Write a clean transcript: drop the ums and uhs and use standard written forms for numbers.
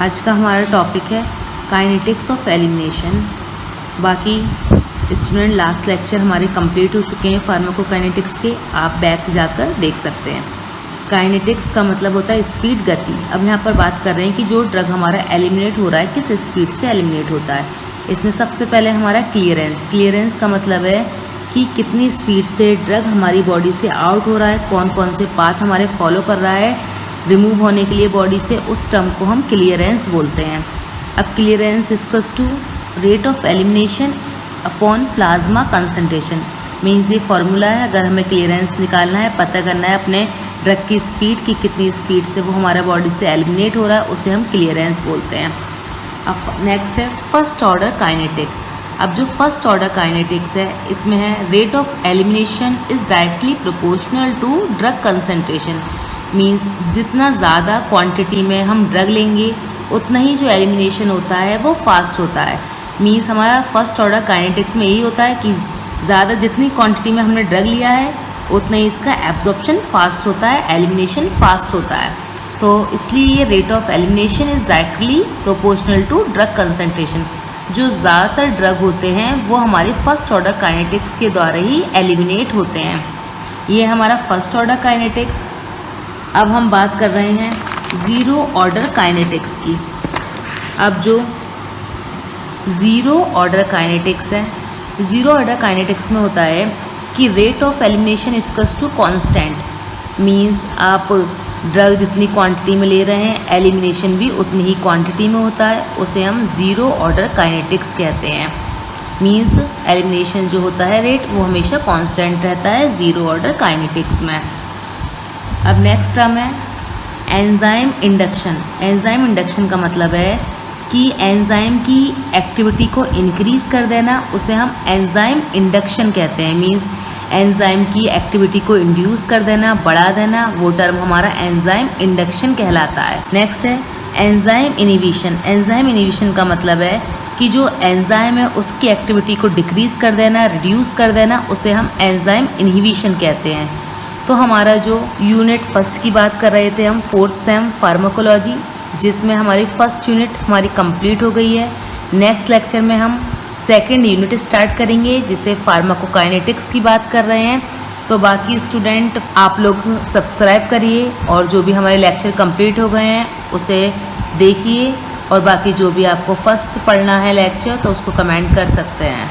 आज का हमारा टॉपिक है काइनेटिक्स ऑफ एलिमिनेशन। बाकी स्टूडेंट लास्ट लेक्चर हमारे कंप्लीट हो चुके हैं फार्माकोकाइनेटिक्स के, आप बैक जाकर देख सकते हैं। काइनेटिक्स का मतलब होता है स्पीड, गति। अब यहाँ पर बात कर रहे हैं कि जो ड्रग हमारा एलिमिनेट हो रहा है किस स्पीड से एलिमिनेट होता है। इसमें सबसे पहले हमारा क्लियरेंस। क्लियरेंस का मतलब है कि कितनी स्पीड से ड्रग हमारी बॉडी से आउट हो रहा है, कौन कौन से पाथ हमारे फॉलो कर रहा है रिमूव होने के लिए बॉडी से, उस टर्म को हम क्लियरेंस बोलते हैं। अब clearance equals to rate of elimination upon plasma concentration. Means ये फॉर्मूला है। अगर हमें क्लियरेंस निकालना है, पता करना है अपने ड्रग की स्पीड की कितनी स्पीड से वो हमारा बॉडी से एलिमिनेट हो रहा है, उसे हम क्लियरेंस बोलते हैं। अब नेक्स्ट है फर्स्ट ऑर्डर काइनेटिक। अब जो फर्स्ट ऑर्डर काइनेटिक्स है इसमें है rate of elimination is directly proportional to drug concentration. Means जितना ज़्यादा क्वांटिटी में हम ड्रग लेंगे उतना ही जो एलिमिनेशन होता है वो फास्ट होता है। मीन्स हमारा फर्स्ट ऑर्डर काइनेटिक्स में यही होता है कि ज़्यादा जितनी क्वांटिटी में हमने ड्रग लिया है उतना ही इसका एब्जॉर्प्शन फास्ट होता है, एलिमिनेशन फास्ट होता है। तो इसलिए ये rate of elimination is directly proportional to drug concentration. जो ज़्यादातर ड्रग होते हैं वो हमारे फर्स्ट ऑर्डर काइनेटिक्स के द्वारा ही एलिमिनेट होते हैं। ये हमारा फर्स्ट ऑर्डर काइनेटिक्स। अब हम बात कर रहे हैं ज़ीरो ऑर्डर काइनेटिक्स की। अब जो ज़ीरो ऑर्डर काइनेटिक्स है, ज़ीरो ऑर्डर काइनेटिक्स में होता है कि rate of elimination equals to constant. Means आप ड्रग जितनी क्वांटिटी में ले रहे हैं एलिमिनेशन भी उतनी ही क्वांटिटी में होता है, उसे हम ज़ीरो ऑर्डर काइनेटिक्स कहते हैं। मीन्स एलिमिनेशन जो होता है रेट वो हमेशा कांस्टेंट रहता है ज़ीरो ऑर्डर काइनेटिक्स में। अब नेक्स्ट टर्म है एंजाइम इंडक्शन। एंजाइम इंडक्शन का मतलब है कि एंजाइम की एक्टिविटी को इंक्रीज़ कर देना, उसे हम एंजाइम इंडक्शन कहते हैं। मीन्स एंजाइम की एक्टिविटी को इंड्यूस कर देना, बढ़ा देना, वो टर्म हमारा एंजाइम इंडक्शन कहलाता है। नेक्स्ट है एंजाइम इनहिबिशन। एंजाइम इनहिबिशन का मतलब है कि जो एंजाइम है उसकी एक्टिविटी को डिक्रीज़ कर देना, रिड्यूस कर देना, उसे हम एंजाइम इनहिबिशन कहते हैं। तो हमारा जो यूनिट फर्स्ट की बात कर रहे थे हम, फोर्थ सेम फार्माकोलॉजी, जिसमें हमारी फर्स्ट यूनिट हमारी कंप्लीट हो गई है। नेक्स्ट लेक्चर में हम सेकंड यूनिट स्टार्ट करेंगे जिसे फार्माकोकाइनेटिक्स की बात कर रहे हैं। तो बाकी स्टूडेंट आप लोग सब्सक्राइब करिए और जो भी हमारे लेक्चर कंप्लीट हो गए हैं उसे देखिए, और बाकी जो भी आपको फर्स्ट पढ़ना है लेक्चर तो उसको कमेंट कर सकते हैं।